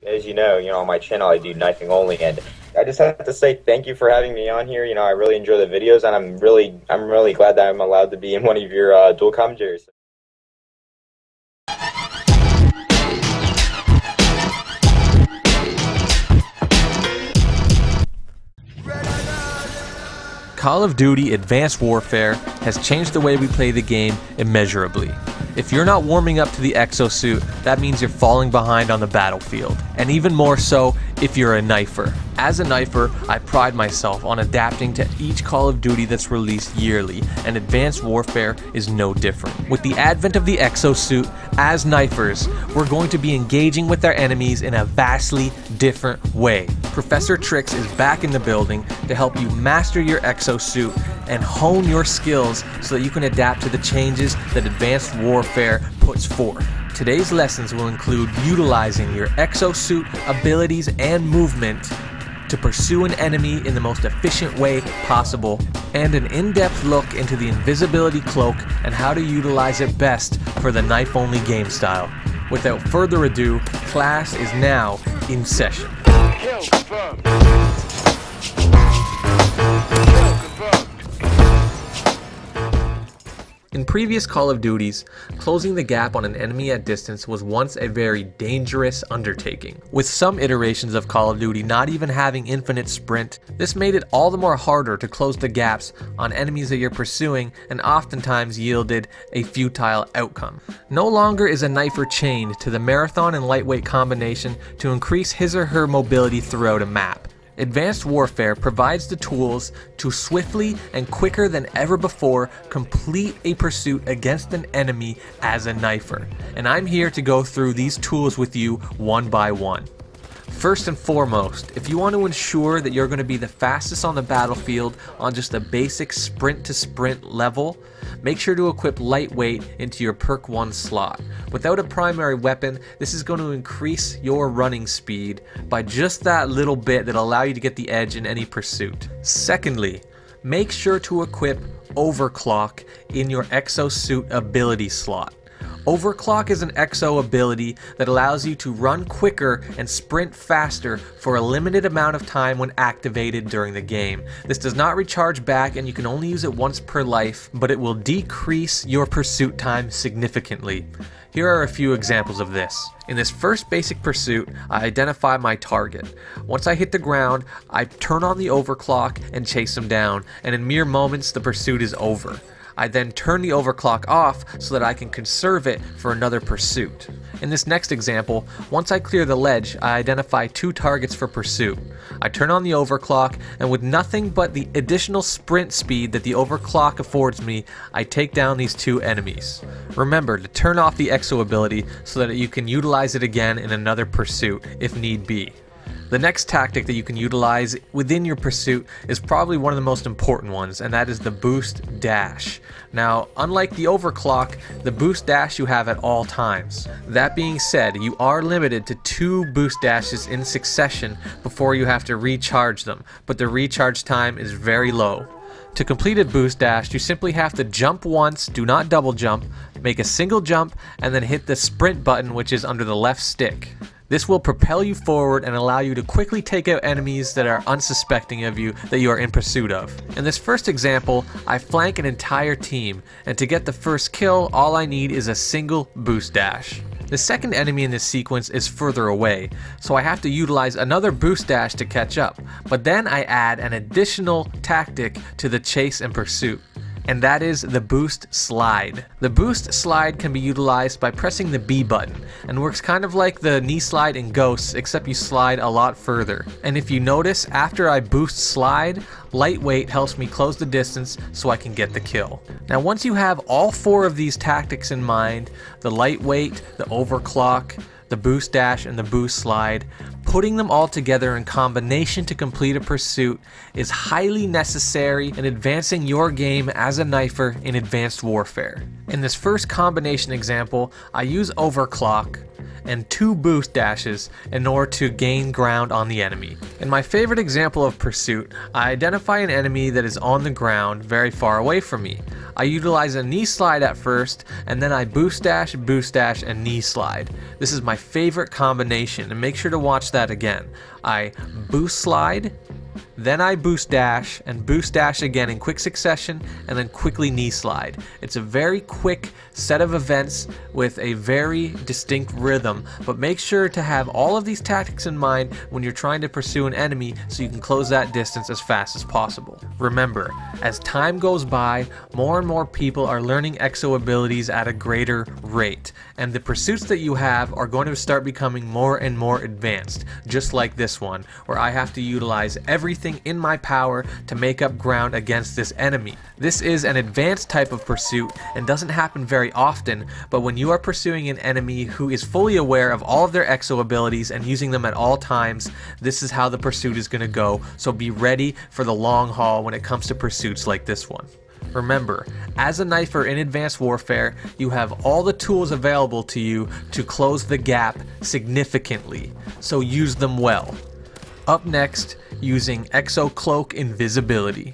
As you know, on my channel I do knifing only, and I just have to say thank you for having me on here. I really enjoy the videos, and I'm really glad that I'm allowed to be in one of your dual commentaries. Call of Duty Advanced Warfare has changed the way we play the game immeasurably. If you're not warming up to the exosuit, that means you're falling behind on the battlefield. And even more so if you're a knifer. As a knifer, I pride myself on adapting to each Call of Duty that's released yearly, and Advanced Warfare is no different. With the advent of the exosuit, as knifers, we're going to be engaging with our enemies in a vastly different way. Professor Tricks is back in the building to help you master your exosuit and hone your skills so that you can adapt to the changes that Advanced Warfare puts forth. Today's lessons will include utilizing your exosuit abilities and movement to pursue an enemy in the most efficient way possible, and an in-depth look into the invisibility cloak and how to utilize it best for the knife-only game style. Without further ado, class is now in session. Kill confirmed. In previous Call of Duties, closing the gap on an enemy at distance was once a very dangerous undertaking. With some iterations of Call of Duty not even having infinite sprint, this made it all the more harder to close the gaps on enemies that you're pursuing, and oftentimes yielded a futile outcome. No longer is a knifer chained to the marathon and lightweight combination to increase his or her mobility throughout a map. Advanced Warfare provides the tools to swiftly and quicker than ever before complete a pursuit against an enemy as a knifer, and I'm here to go through these tools with you one by one. First and foremost, if you want to ensure that you're going to be the fastest on the battlefield on just a basic sprint to sprint level, make sure to equip lightweight into your perk 1 slot. Without a primary weapon, this is going to increase your running speed by just that little bit that'll allow you to get the edge in any pursuit. Secondly, make sure to equip overclock in your exosuit ability slot. Overclock is an exo ability that allows you to run quicker and sprint faster for a limited amount of time when activated during the game. This does not recharge back, and you can only use it once per life, but it will decrease your pursuit time significantly. Here are a few examples of this. In this first basic pursuit, I identify my target. Once I hit the ground, I turn on the overclock and chase him down, and in mere moments the pursuit is over. I then turn the overclock off so that I can conserve it for another pursuit. In this next example, once I clear the ledge, I identify 2 targets for pursuit. I turn on the overclock, and with nothing but the additional sprint speed that the overclock affords me, I take down these 2 enemies. Remember to turn off the exo ability so that you can utilize it again in another pursuit if need be. The next tactic that you can utilize within your pursuit is probably one of the most important ones, and that is the boost dash. Now, unlike the overclock, the boost dash you have at all times. That being said, you are limited to 2 boost dashes in succession before you have to recharge them, but the recharge time is very low. To complete a boost dash, you simply have to jump once, do not double jump, make a single jump, and then hit the sprint button, which is under the left stick. This will propel you forward and allow you to quickly take out enemies that are unsuspecting of you that you are in pursuit of. In this first example, I flank an entire team, and to get the first kill, all I need is a single boost dash. The second enemy in this sequence is further away, so I have to utilize another boost dash to catch up, but then I add an additional tactic to the chase and pursuit, and that is the boost slide. The boost slide can be utilized by pressing the B button, and works kind of like the knee slide in Ghosts, except you slide a lot further. And if you notice, after I boost slide, lightweight helps me close the distance so I can get the kill. Now once you have all 4 of these tactics in mind, the lightweight, the overclock, the boost dash, and the boost slide, putting them all together in combination to complete a pursuit is highly necessary in advancing your game as a knifer in Advanced Warfare. In this first combination example, I use overclock, and 2 boost dashes in order to gain ground on the enemy. In my favorite example of pursuit, I identify an enemy that is on the ground very far away from me. I utilize a knee slide at first, and then I boost dash, and knee slide. This is my favorite combination, and make sure to watch that again. I boost slide, then I boost dash, and boost dash again in quick succession, and then quickly knee slide. It's a very quick set of events with a very distinct rhythm, but make sure to have all of these tactics in mind when you're trying to pursue an enemy so you can close that distance as fast as possible. Remember, as time goes by, more and more people are learning Exo abilities at a greater rate, and the pursuits that you have are going to start becoming more and more advanced, just like this one, where I have to utilize everything in my power to make up ground against this enemy. This is an advanced type of pursuit and doesn't happen very often, but when you are pursuing an enemy who is fully aware of all of their Exo abilities and using them at all times, this is how the pursuit is going to go, so be ready for the long haul when it comes to pursuits like this one. Remember, as a knifer in Advanced Warfare, you have all the tools available to you to close the gap significantly, so use them well. Up next, using Exo Cloak invisibility.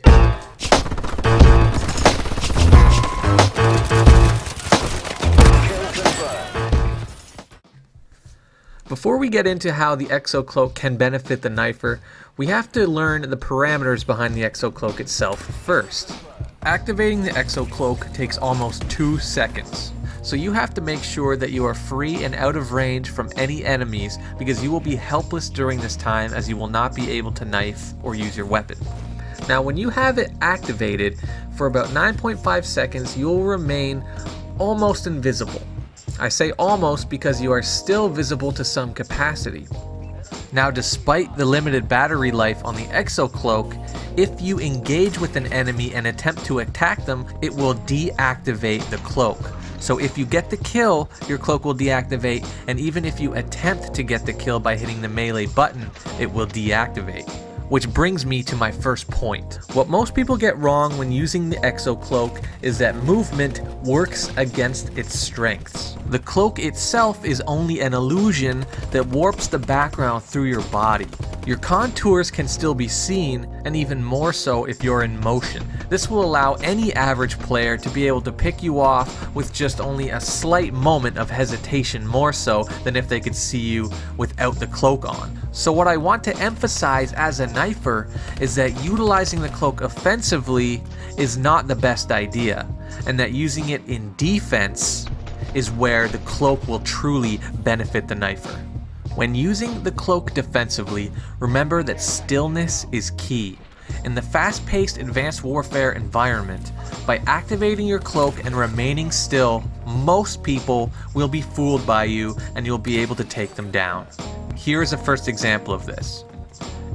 Before we get into how the Exo Cloak can benefit the knifer, we have to learn the parameters behind the Exo Cloak itself first. Activating the Exo Cloak takes almost 2 seconds. So you have to make sure that you are free and out of range from any enemies, because you will be helpless during this time as you will not be able to knife or use your weapon. Now when you have it activated for about 9.5 seconds, you will remain almost invisible. I say almost because you are still visible to some capacity. Now despite the limited battery life on the Exo Cloak, if you engage with an enemy and attempt to attack them, it will deactivate the cloak. So if you get the kill, your cloak will deactivate, and even if you attempt to get the kill by hitting the melee button, it will deactivate. Which brings me to my first point. What most people get wrong when using the Exo Cloak is that movement works against its strengths. The cloak itself is only an illusion that warps the background through your body. Your contours can still be seen, and even more so if you're in motion. This will allow any average player to be able to pick you off with just only a slight moment of hesitation, more so than if they could see you without the cloak on. So what I want to emphasize as a knifer is that utilizing the cloak offensively is not the best idea, and that using it in defense is where the cloak will truly benefit the knifer. When using the cloak defensively, remember that stillness is key. In the fast-paced Advanced Warfare environment, by activating your cloak and remaining still, most people will be fooled by you and you'll be able to take them down. Here is a first example of this.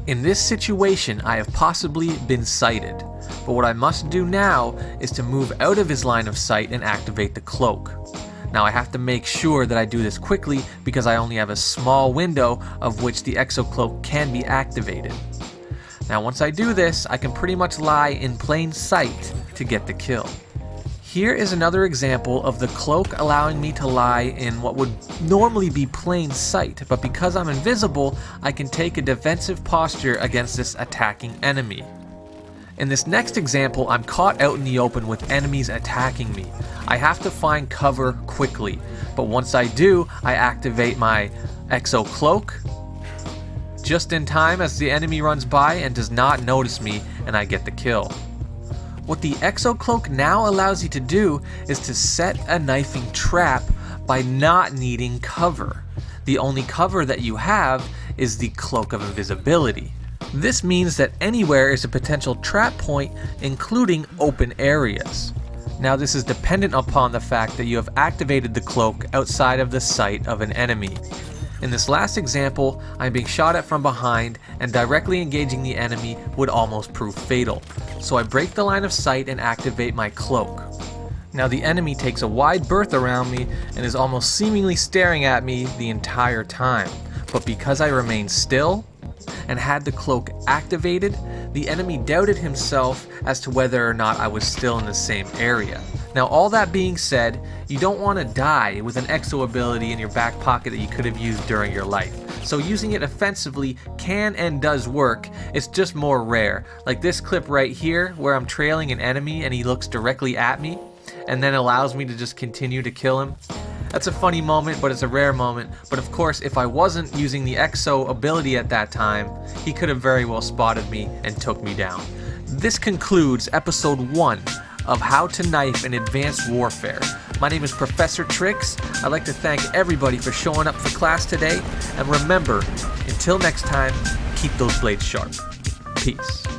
In this situation, I have possibly been sighted, but what I must do now is to move out of his line of sight and activate the cloak. Now I have to make sure that I do this quickly because I only have a small window of which the Exo Cloak can be activated. Now once I do this, I can pretty much lie in plain sight to get the kill. Here is another example of the cloak allowing me to lie in what would normally be plain sight, but because I'm invisible, I can take a defensive posture against this attacking enemy. In this next example, I'm caught out in the open with enemies attacking me. I have to find cover quickly, but once I do, I activate my Exo Cloak just in time as the enemy runs by and does not notice me, and I get the kill. What the Exo Cloak now allows you to do is to set a knifing trap by not needing cover. The only cover that you have is the Cloak of Invisibility. This means that anywhere is a potential trap point, including open areas. Now this is dependent upon the fact that you have activated the cloak outside of the sight of an enemy. In this last example, I'm being shot at from behind, and directly engaging the enemy would almost prove fatal. So I break the line of sight and activate my cloak. Now the enemy takes a wide berth around me and is almost seemingly staring at me the entire time. But because I remain still and had the cloak activated, the enemy doubted himself as to whether or not I was still in the same area. Now, all that being said, you don't want to die with an Exo ability in your back pocket that you could have used during your life. So using it offensively can and does work, it's just more rare. Like this clip right here where I'm trailing an enemy and he looks directly at me and then allows me to just continue to kill him. That's a funny moment, but it's a rare moment. But of course, if I wasn't using the Exo ability at that time, he could have very well spotted me and took me down. This concludes episode 1 of How to Knife in Advanced Warfare. My name is Professor Tricks. I'd like to thank everybody for showing up for class today. And remember, until next time, keep those blades sharp. Peace.